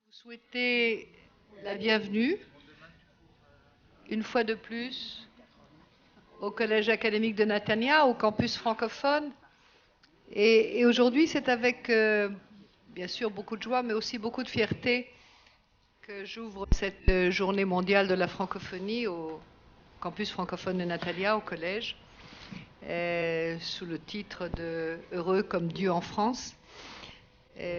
Vous souhaitez la bienvenue, une fois de plus, au Collège académique de Netanya, au campus francophone. Et aujourd'hui, c'est avec, bien sûr, beaucoup de joie, mais aussi beaucoup de fierté que j'ouvre cette journée mondiale de la francophonie au campus francophone de Natalia, au collège, sous le titre de Heureux comme Dieu en France.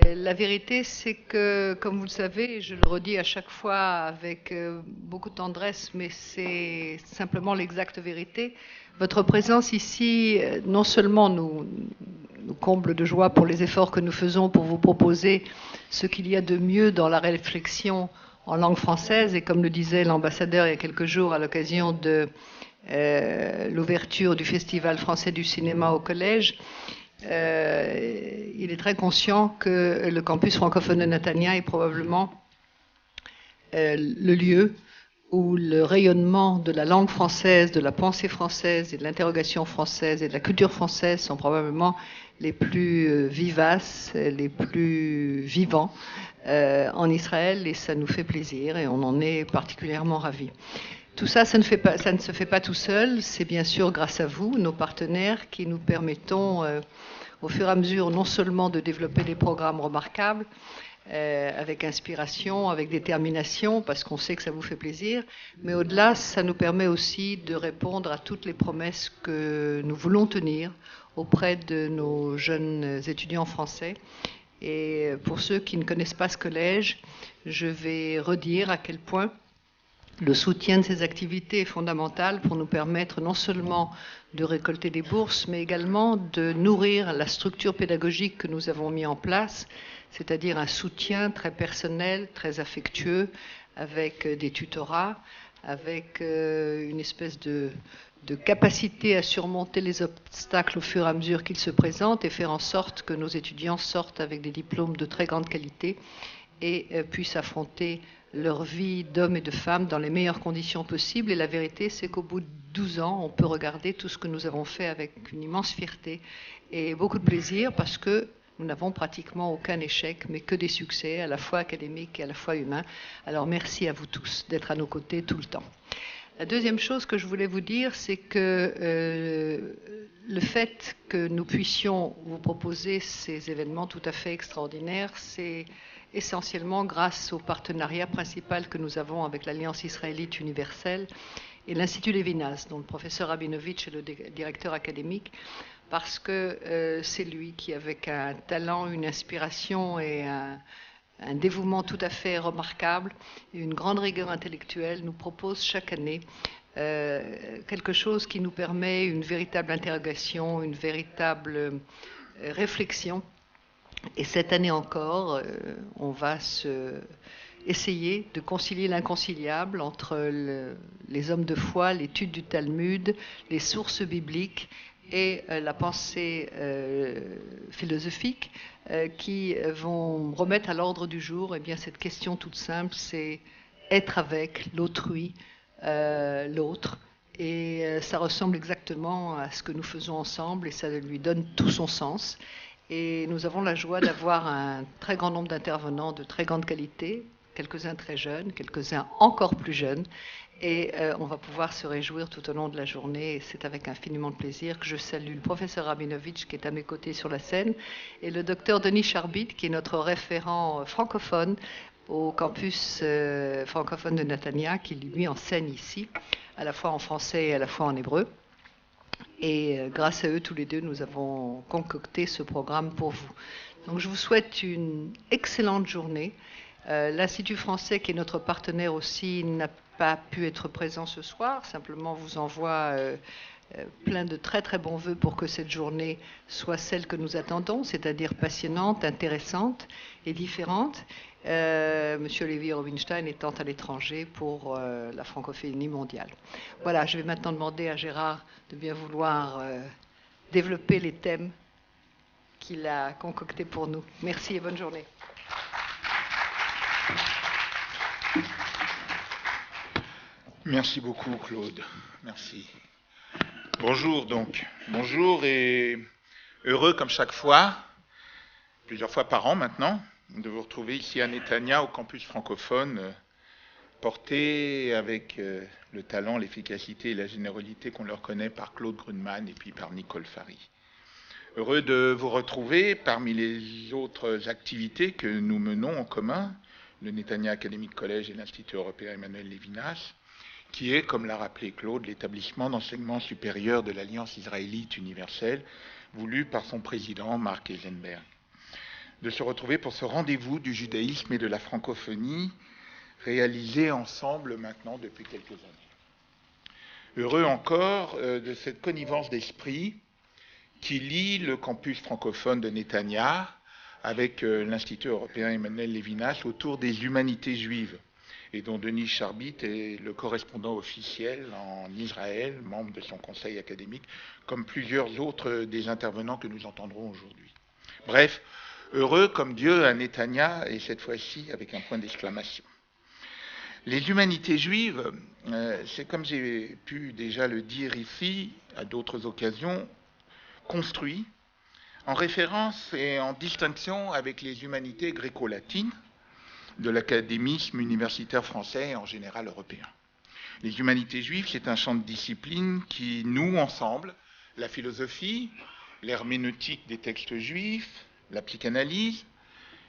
La vérité, c'est que, comme vous le savez, et je le redis à chaque fois avec beaucoup de tendresse, mais c'est simplement l'exacte vérité, votre présence ici, non seulement nous comble de joie pour les efforts que nous faisons pour vous proposer ce qu'il y a de mieux dans la réflexion en langue française, et comme le disait l'ambassadeur il y a quelques jours à l'occasion de l'ouverture du Festival français du cinéma au collège, il est très conscient que le campus francophone de Netanya est probablement le lieu où le rayonnement de la langue française, de la pensée française et de l'interrogation française et de la culture française sont probablement les plus vivaces, les plus vivants en Israël, et ça nous fait plaisir et on en est particulièrement ravis. Tout ça, ça ne se fait pas tout seul. C'est bien sûr grâce à vous, nos partenaires, qui nous permettons, au fur et à mesure, non seulement de développer des programmes remarquables, avec inspiration, avec détermination, parce qu'on sait que ça vous fait plaisir, mais au-delà, ça nous permet aussi de répondre à toutes les promesses que nous voulons tenir auprès de nos jeunes étudiants français. Et pour ceux qui ne connaissent pas ce collège, je vais redire à quel point le soutien de ces activités est fondamental pour nous permettre non seulement de récolter des bourses, mais également de nourrir la structure pédagogique que nous avons mis en place, c'est-à-dire un soutien très personnel, très affectueux, avec des tutorats, avec une espèce de capacité à surmonter les obstacles au fur et à mesure qu'ils se présentent et faire en sorte que nos étudiants sortent avec des diplômes de très grande qualité et puissent affronter leur vie d'hommes et de femmes dans les meilleures conditions possibles. Et la vérité, c'est qu'au bout de 12 ans, on peut regarder tout ce que nous avons fait avec une immense fierté et beaucoup de plaisir, parce que nous n'avons pratiquement aucun échec, mais que des succès, à la fois académiques et à la fois humains. Alors merci à vous tous d'être à nos côtés tout le temps. La deuxième chose que je voulais vous dire, c'est que le fait que nous puissions vous proposer ces événements tout à fait extraordinaires, c'est essentiellement grâce au partenariat principal que nous avons avec l'Alliance israélite universelle et l'Institut Lévinas, dont le professeur Rabinovitch est le directeur académique, parce que c'est lui qui, avec un talent, une inspiration et un dévouement tout à fait remarquable et une grande rigueur intellectuelle, nous propose chaque année quelque chose qui nous permet une véritable interrogation, une véritable réflexion. Et cette année encore, on va essayer de concilier l'inconciliable entre les hommes de foi, l'étude du Talmud, les sources bibliques et la pensée philosophique qui vont remettre à l'ordre du jour cette question toute simple, c'est être avec l'autrui, l'autre. Et ça ressemble exactement à ce que nous faisons ensemble et ça lui donne tout son sens. Et nous avons la joie d'avoir un très grand nombre d'intervenants de très grande qualité, quelques-uns très jeunes, quelques-uns encore plus jeunes. Et on va pouvoir se réjouir tout au long de la journée. Et c'est avec infiniment de plaisir que je salue le professeur Rabinovitch qui est à mes côtés sur la scène et le docteur Denis Charbit qui est notre référent francophone au campus francophone de Netanya, qui lui enseigne ici, à la fois en français et à la fois en hébreu. Et grâce à eux, tous les deux, nous avons concocté ce programme pour vous. Donc je vous souhaite une excellente journée. L'Institut français, qui est notre partenaire aussi, n'a pas pu être présent ce soir, simplement vous envoie plein de très très bons vœux pour que cette journée soit celle que nous attendons, c'est-à-dire passionnante, intéressante et différente. Monsieur Lévi Rubinstein étant à l'étranger pour la francophonie mondiale. Voilà, je vais maintenant demander à Gérard de bien vouloir développer les thèmes qu'il a concoctés pour nous. Merci et bonne journée. Merci beaucoup, Claude. Merci. Bonjour donc. Bonjour et heureux comme chaque fois, plusieurs fois par an maintenant, de vous retrouver ici à Netanya, au campus francophone, porté avec le talent, l'efficacité et la générosité qu'on leur connaît par Claude Grundmann et puis par Nicole Fary. Heureux de vous retrouver parmi les autres activités que nous menons en commun, le Netanya Academic College et l'Institut européen Emmanuel Levinas, qui est, comme l'a rappelé Claude, l'établissement d'enseignement supérieur de l'Alliance israélite universelle, voulu par son président Marc Eisenberg. De se retrouver pour ce rendez-vous du judaïsme et de la francophonie, réalisé ensemble maintenant depuis quelques années. Heureux encore de cette connivence d'esprit qui lie le campus francophone de Netanya avec l'Institut européen Emmanuel Levinas autour des humanités juives, et dont Denis Charbit est le correspondant officiel en Israël, membre de son conseil académique, comme plusieurs autres des intervenants que nous entendrons aujourd'hui. Bref, heureux comme Dieu à Netanya, et cette fois-ci avec un point d'exclamation. Les humanités juives, c'est comme j'ai pu déjà le dire ici, à d'autres occasions, construit en référence et en distinction avec les humanités gréco-latines de l'académisme universitaire français et en général européen. Les humanités juives, c'est un champ de discipline qui noue ensemble la philosophie, l'herméneutique des textes juifs, la psychanalyse,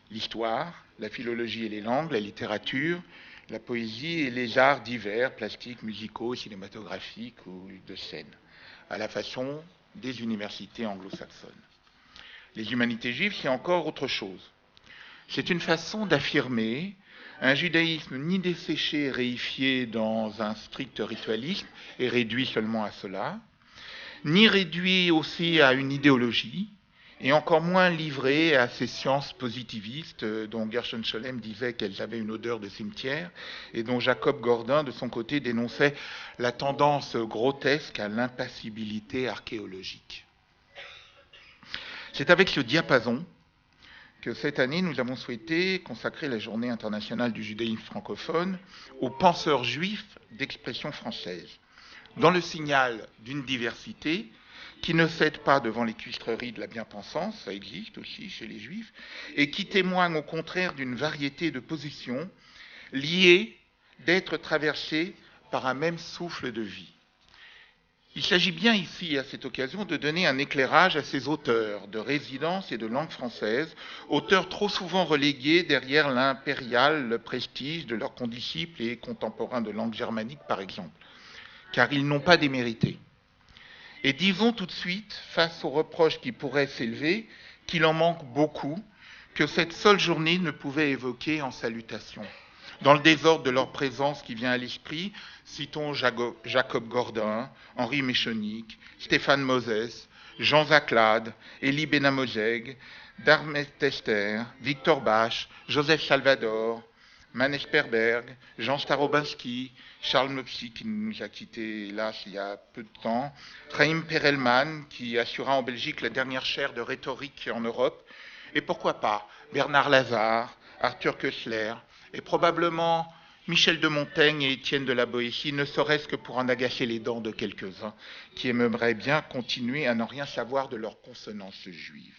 l'histoire, la philologie et les langues, la littérature, la poésie et les arts divers, plastiques, musicaux, cinématographiques ou de scène, à la façon des universités anglo-saxonnes. Les humanités juives, c'est encore autre chose. C'est une façon d'affirmer un judaïsme ni desséché et réifié dans un strict ritualisme et réduit seulement à cela, ni réduit aussi à une idéologie, et encore moins livré à ces sciences positivistes dont Gershon Scholem disait qu'elles avaient une odeur de cimetière, et dont Jacob Gordin, de son côté, dénonçait la tendance grotesque à l'impassibilité archéologique. C'est avec ce diapason que cette année, nous avons souhaité consacrer la Journée internationale du judaïsme francophone aux penseurs juifs d'expression française, dans le signal d'une diversité qui ne cède pas devant les cuistreries de la bien-pensance, ça existe aussi chez les juifs, et qui témoigne au contraire d'une variété de positions liées d'être traversées par un même souffle de vie. Il s'agit bien ici, à cette occasion, de donner un éclairage à ces auteurs de résidence et de langue française, auteurs trop souvent relégués derrière l'impérial prestige de leurs condisciples et contemporains de langue germanique, par exemple, car ils n'ont pas démérité. Et disons tout de suite, face aux reproches qui pourraient s'élever, qu'il en manque beaucoup, que cette seule journée ne pouvait évoquer en salutation. Dans le désordre de leur présence qui vient à l'esprit, citons Jacob Gordin, Henri Méchonic, Stéphane Moses, Jean Zaclade, Elie Benamozeg, Darmet Tester, Victor Bach, Joseph Salvador, Manes Perberg, Jean Starobinski, Charles Mopsy, qui nous a quittés, hélas, il y a peu de temps, Chaim Perelman, qui assura en Belgique la dernière chaire de rhétorique en Europe, et pourquoi pas Bernard Lazare, Arthur Koestler, et probablement Michel de Montaigne et Étienne de la Boétie, ne serait-ce que pour en agacer les dents de quelques-uns, qui aimeraient bien continuer à n'en rien savoir de leur consonance juive.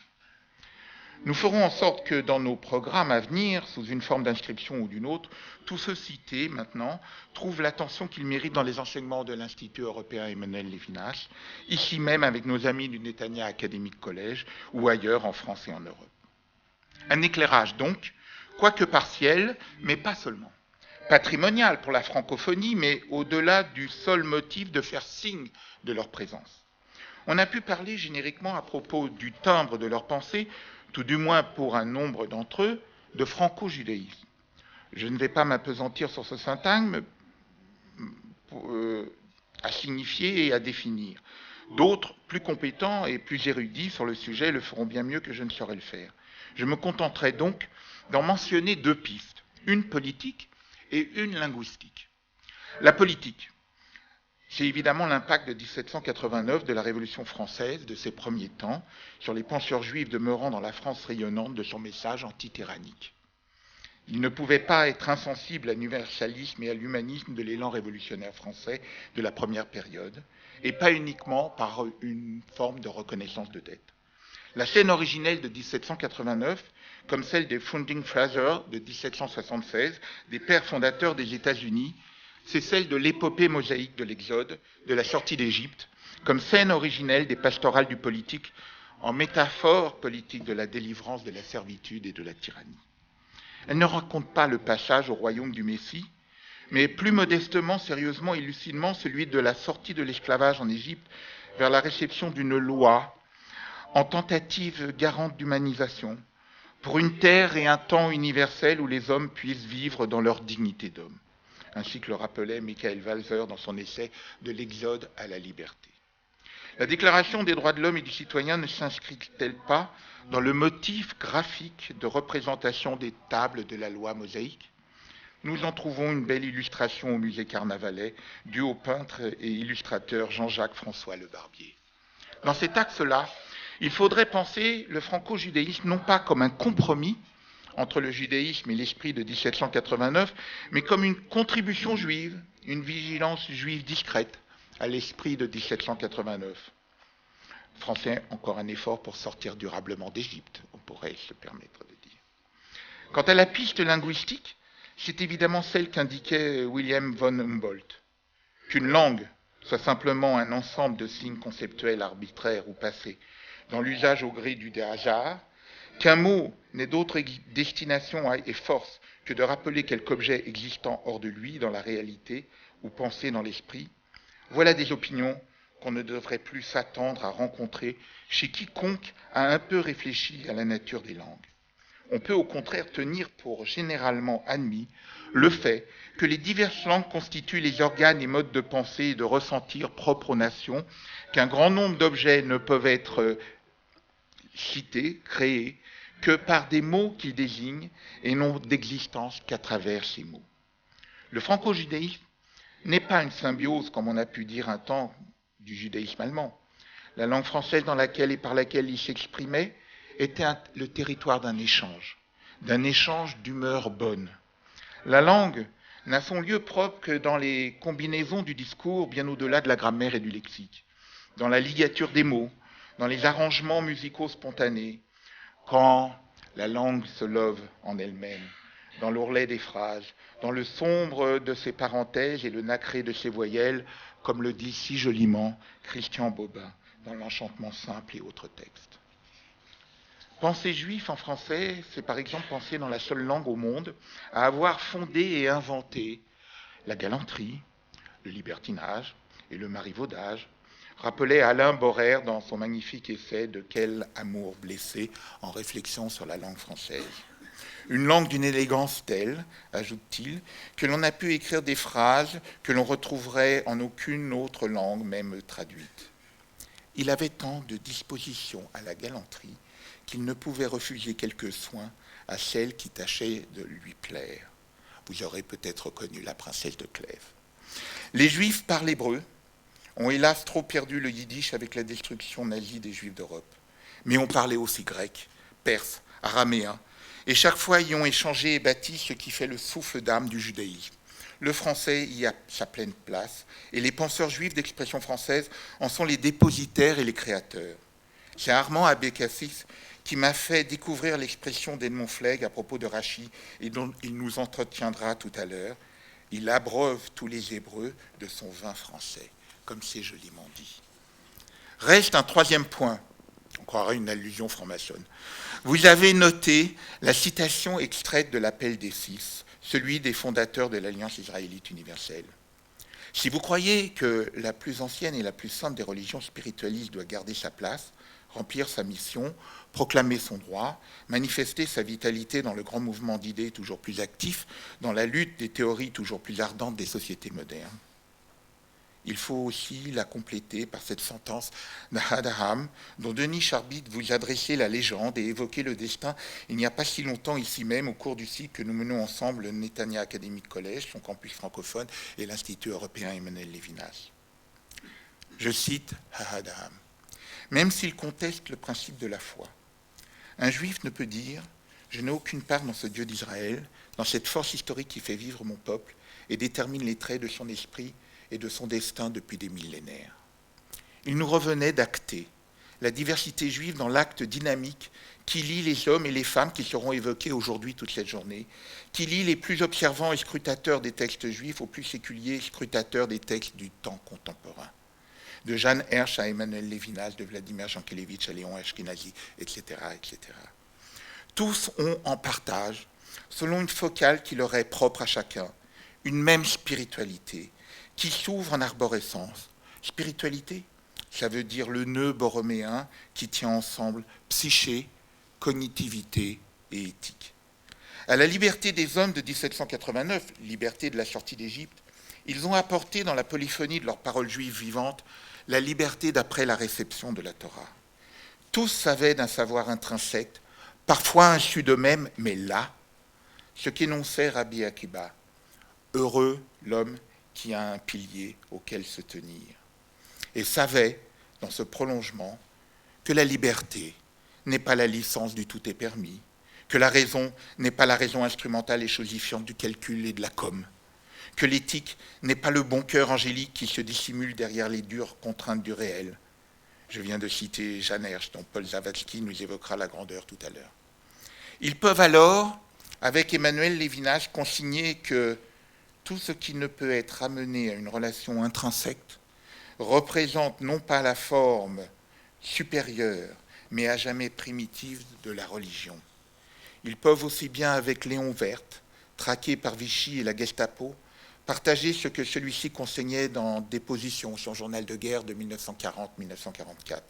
Nous ferons en sorte que dans nos programmes à venir, sous une forme d'inscription ou d'une autre, tous ceux cités maintenant trouvent l'attention qu'ils méritent dans les enseignements de l'Institut européen Emmanuel Levinas, ici même avec nos amis du Netanya Academic College ou ailleurs en France et en Europe. Un éclairage donc, quoique partiel, mais pas seulement. Patrimonial pour la francophonie, mais au-delà du seul motif de faire signe de leur présence. On a pu parler génériquement à propos du timbre de leur pensée, tout du moins pour un nombre d'entre eux, de franco-judaïsme. Je ne vais pas m'appesantir sur ce syntagme à signifier et à définir. D'autres, plus compétents et plus érudits sur le sujet, le feront bien mieux que je ne saurais le faire. Je me contenterai donc d'en mentionner deux pistes, une politique et une linguistique. La politique, c'est évidemment l'impact de 1789 de la Révolution française, de ses premiers temps, sur les penseurs juifs demeurant dans la France rayonnante de son message anti-tyrannique. Il ne pouvait pas être insensible à l'universalisme et à l'humanisme de l'élan révolutionnaire français de la première période, et pas uniquement par une forme de reconnaissance de dette. La scène originelle de 1789, comme celle des Founding Fathers de 1776, des pères fondateurs des États-Unis, c'est celle de l'épopée mosaïque de l'Exode, de la sortie d'Égypte, comme scène originelle des pastorales du politique, en métaphore politique de la délivrance de la servitude et de la tyrannie. Elle ne raconte pas le passage au royaume du Messie, mais plus modestement, sérieusement et lucidement, celui de la sortie de l'esclavage en Égypte vers la réception d'une loi en tentative garante d'humanisation, pour une terre et un temps universel où les hommes puissent vivre dans leur dignité d'homme, ainsi que le rappelait Michael Walzer dans son essai « De l'exode à la liberté ». La Déclaration des droits de l'homme et du citoyen ne s'inscrit-elle pas dans le motif graphique de représentation des tables de la loi mosaïque? Nous en trouvons une belle illustration au musée Carnavalet, due au peintre et illustrateur Jean-Jacques François Le Barbier. Dans cet axe-là, il faudrait penser le franco-judaïsme non pas comme un compromis entre le judaïsme et l'esprit de 1789, mais comme une contribution juive, une vigilance juive discrète à l'esprit de 1789. Français, encore un effort pour sortir durablement d'Égypte, on pourrait se permettre de dire. Quant à la piste linguistique, c'est évidemment celle qu'indiquait William von Humboldt. Qu'une langue soit simplement un ensemble de signes conceptuels arbitraires ou passés, dans l'usage au gré du hasard, qu'un mot n'ait d'autre destination et force que de rappeler quelque objet existant hors de lui, dans la réalité, ou pensé dans l'esprit, voilà des opinions qu'on ne devrait plus s'attendre à rencontrer chez quiconque a un peu réfléchi à la nature des langues. On peut au contraire tenir pour généralement admis le fait que les diverses langues constituent les organes et modes de pensée et de ressentir propres aux nations, qu'un grand nombre d'objets ne peuvent être cités, créés, que par des mots qu'ils désignent et n'ont d'existence qu'à travers ces mots. Le franco-judaïsme n'est pas une symbiose, comme on a pu dire un temps, du judaïsme allemand. La langue française dans laquelle et par laquelle il s'exprimait était le territoire d'un échange d'humeur bonne. La langue n'a son lieu propre que dans les combinaisons du discours, bien au-delà de la grammaire et du lexique, dans la ligature des mots, dans les arrangements musicaux spontanés, quand la langue se love en elle-même, dans l'ourlet des phrases, dans le sombre de ses parenthèses et le nacré de ses voyelles, comme le dit si joliment Christian Bobin dans l'Enchantement simple et autres textes. Penser juif en français, c'est par exemple penser dans la seule langue au monde à avoir fondé et inventé la galanterie, le libertinage et le marivaudage, rappelait Alain Borer dans son magnifique essai de Quel amour blessé, en réflexion sur la langue française. Une langue d'une élégance telle, ajoute-t-il, que l'on a pu écrire des phrases que l'on retrouverait en aucune autre langue, même traduite. Il avait tant de disposition à la galanterie qu'il ne pouvait refuser quelques soins à celle qui tâchait de lui plaire. Vous aurez peut-être reconnu la princesse de Clèves. Les Juifs parlent hébreu, ont hélas trop perdu le yiddish avec la destruction nazie des Juifs d'Europe. Mais on parlait aussi grec, perse, araméen, et chaque fois y ont échangé et bâti ce qui fait le souffle d'âme du judaïsme. Le français y a sa pleine place, et les penseurs juifs d'expression française en sont les dépositaires et les créateurs. C'est Armand Abécassis qui m'a fait découvrir l'expression d'Edmond Flegg à propos de Rachi, et dont il nous entretiendra tout à l'heure. Il abreuve tous les Hébreux de son vin français, comme c'est joliment dit. Reste un troisième point, on croirait une allusion franc-maçonne. Vous avez noté la citation extraite de l'appel des Six, celui des fondateurs de l'Alliance israélite universelle. Si vous croyez que la plus ancienne et la plus sainte des religions spiritualistes doit garder sa place, remplir sa mission, proclamer son droit, manifester sa vitalité dans le grand mouvement d'idées toujours plus actif, dans la lutte des théories toujours plus ardentes des sociétés modernes, il faut aussi la compléter par cette sentence d'Abraham, dont Denis Charbit vous adressait la légende et évoquait le destin il n'y a pas si longtemps ici même, au cours du cycle que nous menons ensemble, le Netanya Academic College, son campus francophone, et l'Institut européen Emmanuel Lévinas. Je cite Abraham. Même s'il conteste le principe de la foi, un juif ne peut dire « Je n'ai aucune part dans ce Dieu d'Israël, dans cette force historique qui fait vivre mon peuple et détermine les traits de son esprit et de son destin depuis des millénaires. » Il nous revenait d'acter la diversité juive dans l'acte dynamique qui lie les hommes et les femmes qui seront évoqués aujourd'hui toute cette journée, qui lie les plus observants et scrutateurs des textes juifs aux plus séculiers scrutateurs des textes du temps contemporain. De Jeanne Hersch à Emmanuel Levinas, de Vladimir Jankélévitch à Léon Ashkenazi, etc., etc. Tous ont en partage, selon une focale qui leur est propre à chacun, une même spiritualité qui s'ouvre en arborescence. Spiritualité, ça veut dire le nœud borroméen qui tient ensemble psyché, cognitivité et éthique. À la liberté des hommes de 1789, liberté de la sortie d'Égypte, ils ont apporté dans la polyphonie de leurs paroles juives vivantes la liberté d'après la réception de la Torah. Tous savaient d'un savoir intrinsèque, parfois insu d'eux-mêmes, mais là, ce qu'énonçait Rabbi Akiba. Heureux l'homme qui a un pilier auquel se tenir. Et savait, dans ce prolongement, que la liberté n'est pas la licence du tout est permis, que la raison n'est pas la raison instrumentale et chosifiante du calcul et de la com, que l'éthique n'est pas le bon cœur angélique qui se dissimule derrière les dures contraintes du réel. Je viens de citer Jeanne Hersch, dont Paul Zavatsky nous évoquera la grandeur tout à l'heure. Ils peuvent alors, avec Emmanuel Levinas, consigner que tout ce qui ne peut être amené à une relation intrinsèque représente non pas la forme supérieure, mais à jamais primitive de la religion. Ils peuvent aussi bien, avec Léon Werth, traqué par Vichy et la Gestapo, partager ce que celui-ci consignait dans Déposition, son journal de guerre de 1940-1944.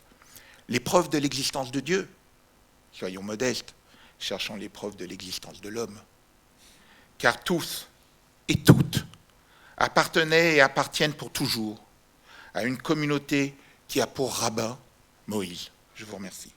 Les preuves de l'existence de Dieu. Soyons modestes, cherchons les preuves de l'existence de l'homme. Car tous et toutes appartenaient et appartiennent pour toujours à une communauté qui a pour rabbin Moïse. Je vous remercie.